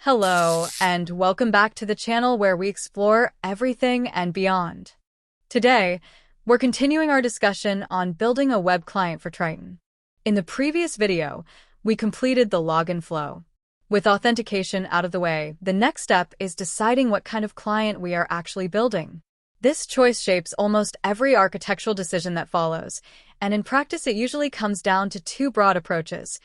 Hello, and welcome back to the channel where we explore everything and beyond. Today, we're continuing our discussion on building a web client for Tryton. In the previous video, we completed the login flow. With authentication out of the way, the next step is deciding what kind of client we are actually building. This choice shapes almost every architectural decision that follows, and in practice it usually comes down to two broad approaches: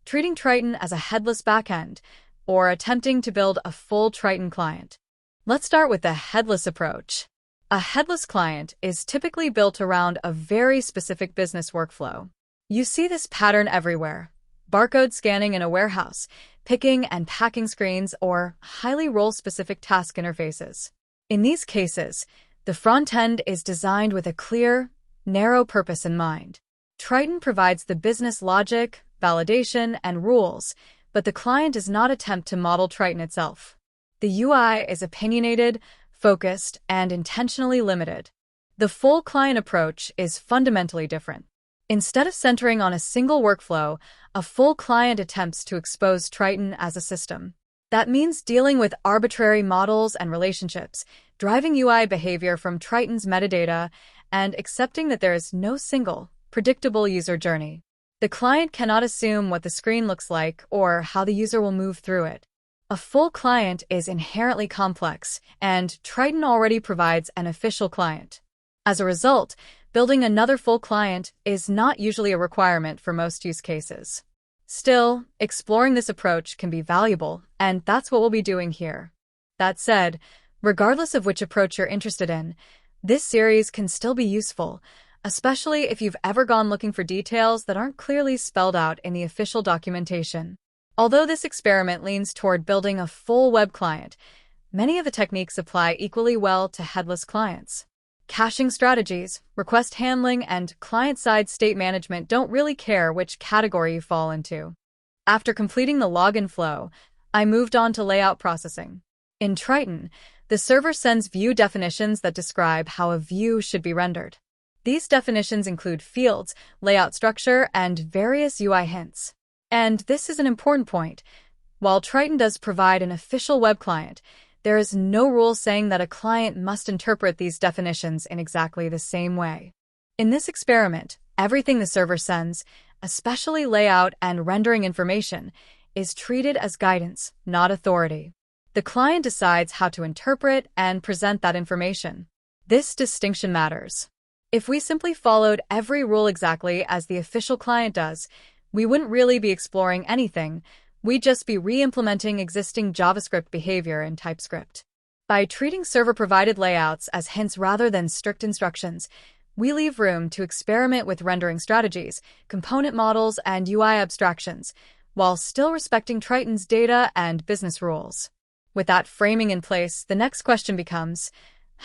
treating Tryton as a headless backend, or attempting to build a full Tryton client. Let's start with the headless approach. A headless client is typically built around a very specific business workflow. You see this pattern everywhere: barcode scanning in a warehouse, picking and packing screens, or highly role-specific task interfaces. In these cases, the front end is designed with a clear, narrow purpose in mind. Tryton provides the business logic, validation, and rules, but the client does not attempt to model Tryton itself. The UI is opinionated, focused, and intentionally limited. The full client approach is fundamentally different. Instead of centering on a single workflow, a full client attempts to expose Tryton as a system. That means dealing with arbitrary models and relationships, driving UI behavior from Tryton's metadata, and accepting that there is no single, predictable user journey. The client cannot assume what the screen looks like or how the user will move through it. A full client is inherently complex, and Tryton already provides an official client. As a result, building another full client is not usually a requirement for most use cases. Still, exploring this approach can be valuable, and that's what we'll be doing here. That said, regardless of which approach you're interested in, this series can still be useful, especially if you've ever gone looking for details that aren't clearly spelled out in the official documentation. Although this experiment leans toward building a full web client, many of the techniques apply equally well to headless clients. Caching strategies, request handling, and client-side state management don't really care which category you fall into. After completing the login flow, I moved on to layout processing. In Tryton, the server sends Vue definitions that describe how a view should be rendered. These definitions include fields, layout structure, and various UI hints. And this is an important point. While Tryton does provide an official web client, there is no rule saying that a client must interpret these definitions in exactly the same way. In this experiment, everything the server sends, especially layout and rendering information, is treated as guidance, not authority. The client decides how to interpret and present that information. This distinction matters. If we simply followed every rule exactly as the official client does, we wouldn't really be exploring anything. We'd just be re-implementing existing JavaScript behavior in Typescript. By treating server-provided layouts as hints rather than strict instructions, we leave room to experiment with rendering strategies, component models, and UI abstractions, while still respecting Tryton's data and business rules. With that framing in place, the next question becomes: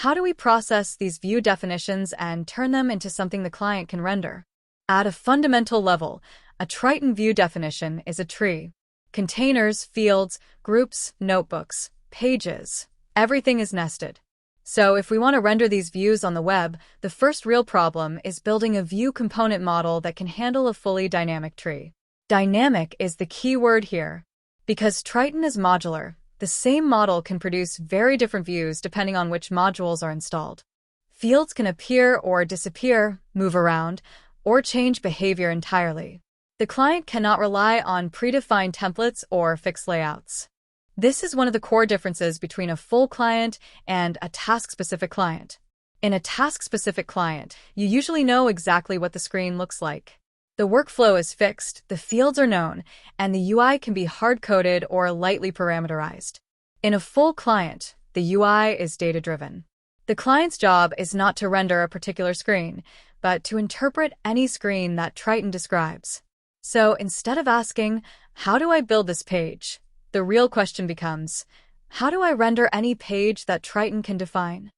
how do we process these Vue definitions and turn them into something the client can render? At a fundamental level, a Tryton Vue definition is a tree. Containers, fields, groups, notebooks, pages, everything is nested. So if we want to render these views on the web, the first real problem is building a Vue component model that can handle a fully dynamic tree. Dynamic is the key word here. Because Tryton is modular, the same model can produce very different views depending on which modules are installed. Fields can appear or disappear, move around, or change behavior entirely. The client cannot rely on predefined templates or fixed layouts. This is one of the core differences between a full client and a task-specific client. In a task-specific client, you usually know exactly what the screen looks like. The workflow is fixed, the fields are known, and the UI can be hard-coded or lightly parameterized. In a full client, the UI is data-driven. The client's job is not to render a particular screen, but to interpret any screen that Tryton describes. So instead of asking, "How do I build this page?" the real question becomes, "How do I render any page that Tryton can define?"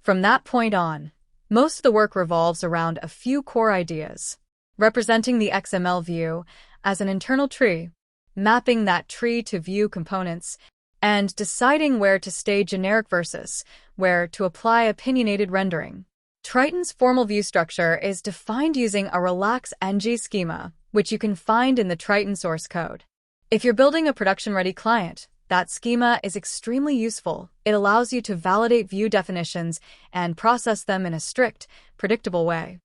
From that point on, most of the work revolves around a few core ideas: representing the XML view as an internal tree, mapping that tree to Vue components, and deciding where to stay generic versus where to apply opinionated rendering. Tryton's formal view structure is defined using a relax ng schema, which you can find in the Tryton source code. If you're building a production-ready client, That schema is extremely useful. It allows you to validate view definitions and process them in a strict, predictable way.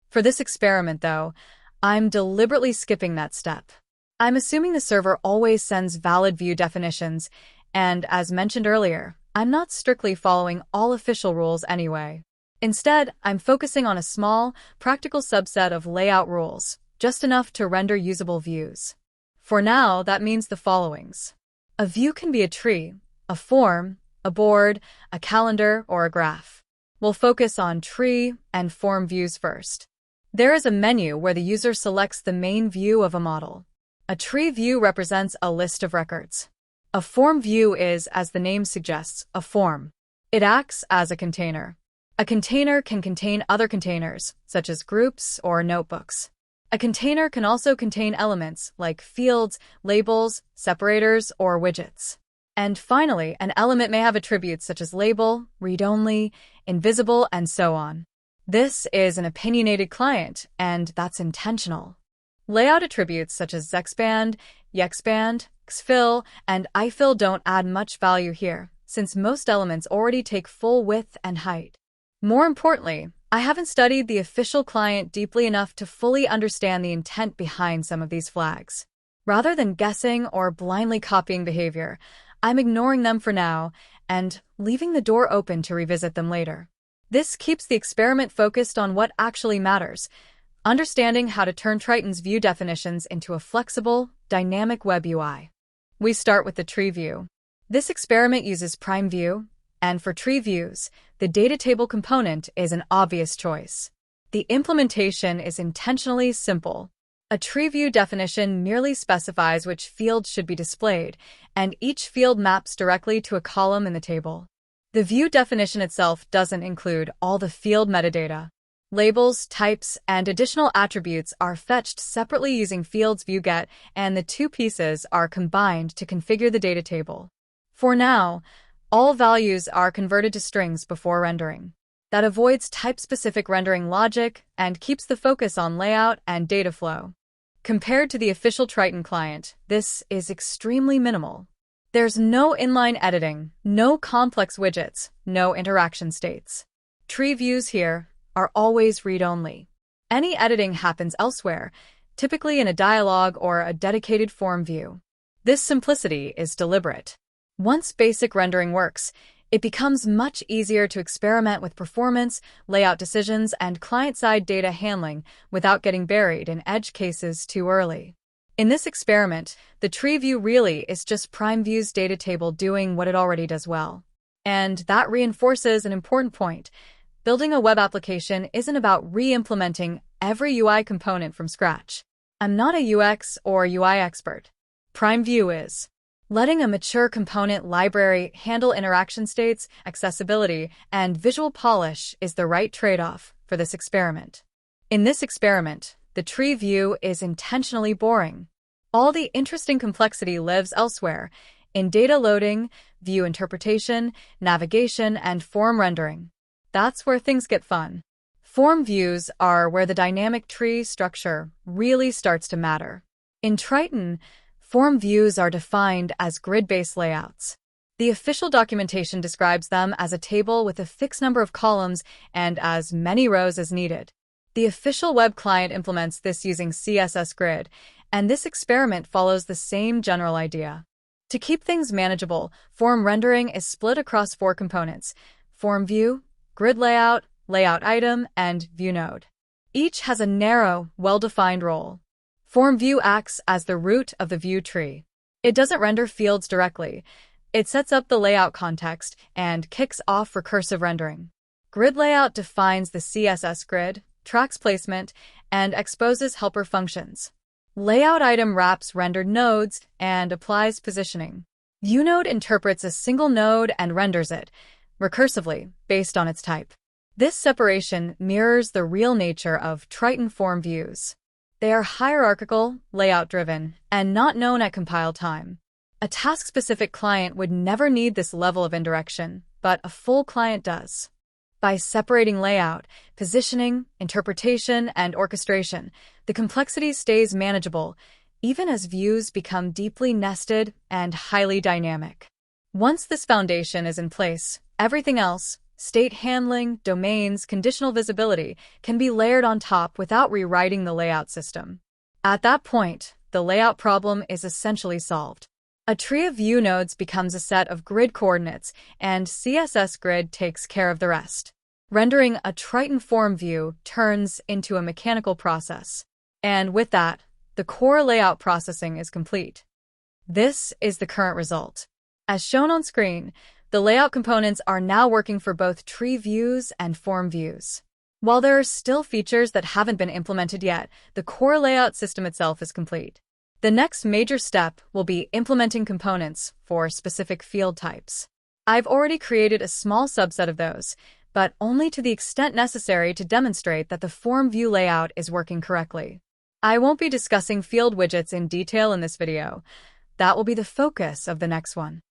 For this experiment, though, I'm deliberately skipping that step. I'm assuming the server always sends valid view definitions, and as mentioned earlier, I'm not strictly following all official rules anyway. Instead, I'm focusing on a small, practical subset of layout rules, just enough to render usable views. For now, that means the followings. A view can be a tree, a form, a board, a calendar, or a graph. We'll focus on tree and form views first. There is a menu where the user selects the main view of a model. A tree view represents a list of records. A form view is, as the name suggests, a form. It acts as a container. A container can contain other containers, such as groups or notebooks. A container can also contain elements like fields, labels, separators, or widgets. And finally, an element may have attributes such as label, read-only, invisible, and so on. This is an opinionated client, and that's intentional. Layout attributes such as xband, yexband, xfill, and ifill don't add much value here, since most elements already take full width and height. More importantly, I haven't studied the official client deeply enough to fully understand the intent behind some of these flags. Rather than guessing or blindly copying behavior, I'm ignoring them for now and leaving the door open to revisit them later. This keeps the experiment focused on what actually matters, understanding how to turn Tryton's view definitions into a flexible, dynamic web UI. We start with the tree view. This experiment uses prime view, and for tree views, the data table component is an obvious choice. The implementation is intentionally simple. A tree view definition merely specifies which fields should be displayed, and each field maps directly to a column in the table. The view definition itself doesn't include all the field metadata. Labels, types, and additional attributes are fetched separately using fields ViewGet, and the two pieces are combined to configure the data table. For now, all values are converted to strings before rendering. That avoids type-specific rendering logic and keeps the focus on layout and data flow. Compared to the official Tryton client, this is extremely minimal. There's no inline editing, no complex widgets, no interaction states. Tree views here are always read-only. Any editing happens elsewhere, typically in a dialog or a dedicated form view. This simplicity is deliberate. Once basic rendering works, it becomes much easier to experiment with performance, layout decisions, and client-side data handling without getting buried in edge cases too early. In this experiment, the tree view really is just prime view's data table doing what it already does well. And that reinforces an important point. Building a web application isn't about re-implementing every UI component from scratch. I'm not a UX or UI expert. Prime view is. Letting a mature component library handle interaction states, accessibility, and visual polish is the right trade-off for this experiment. In this experiment, the tree view is intentionally boring. All the interesting complexity lives elsewhere, in data loading, view interpretation, navigation, and form rendering. That's where things get fun. Form views are where the dynamic tree structure really starts to matter. In Tryton, form views are defined as grid-based layouts. The official documentation describes them as a table with a fixed number of columns and as many rows as needed. The official web client implements this using CSS Grid, and this experiment follows the same general idea. To keep things manageable, form rendering is split across 4 components: form view, grid layout, layout item, and view node. Each has a narrow, well-defined role. Form view acts as the root of the view tree. It doesn't render fields directly. It sets up the layout context and kicks off recursive rendering. Grid layout defines the CSS grid, tracks placement, and exposes helper functions. Layout item wraps rendered nodes and applies positioning. View node interprets a single node and renders it, recursively, based on its type. This separation mirrors the real nature of Tryton form views. They are hierarchical, layout-driven, and not known at compile time. A task-specific client would never need this level of indirection, but a full client does. By separating layout, positioning, interpretation, and orchestration, the complexity stays manageable, even as views become deeply nested and highly dynamic. Once this foundation is in place, everything else, state handling, domains, conditional visibility, can be layered on top without rewriting the layout system. At that point, the layout problem is essentially solved. A tree of view nodes becomes a set of grid coordinates, and CSS Grid takes care of the rest. Rendering a Tryton form view turns into a mechanical process. And with that, the core layout processing is complete. This is the current result. As shown on screen, the layout components are now working for both tree views and form views. While there are still features that haven't been implemented yet, the core layout system itself is complete. The next major step will be implementing components for specific field types. I've already created a small subset of those, but only to the extent necessary to demonstrate that the form view layout is working correctly. I won't be discussing field widgets in detail in this video. That will be the focus of the next one.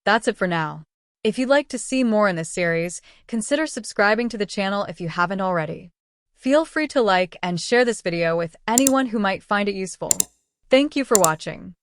That's it for now. If you'd like to see more in this series, consider subscribing to the channel if you haven't already. Feel free to like and share this video with anyone who might find it useful. Thank you for watching.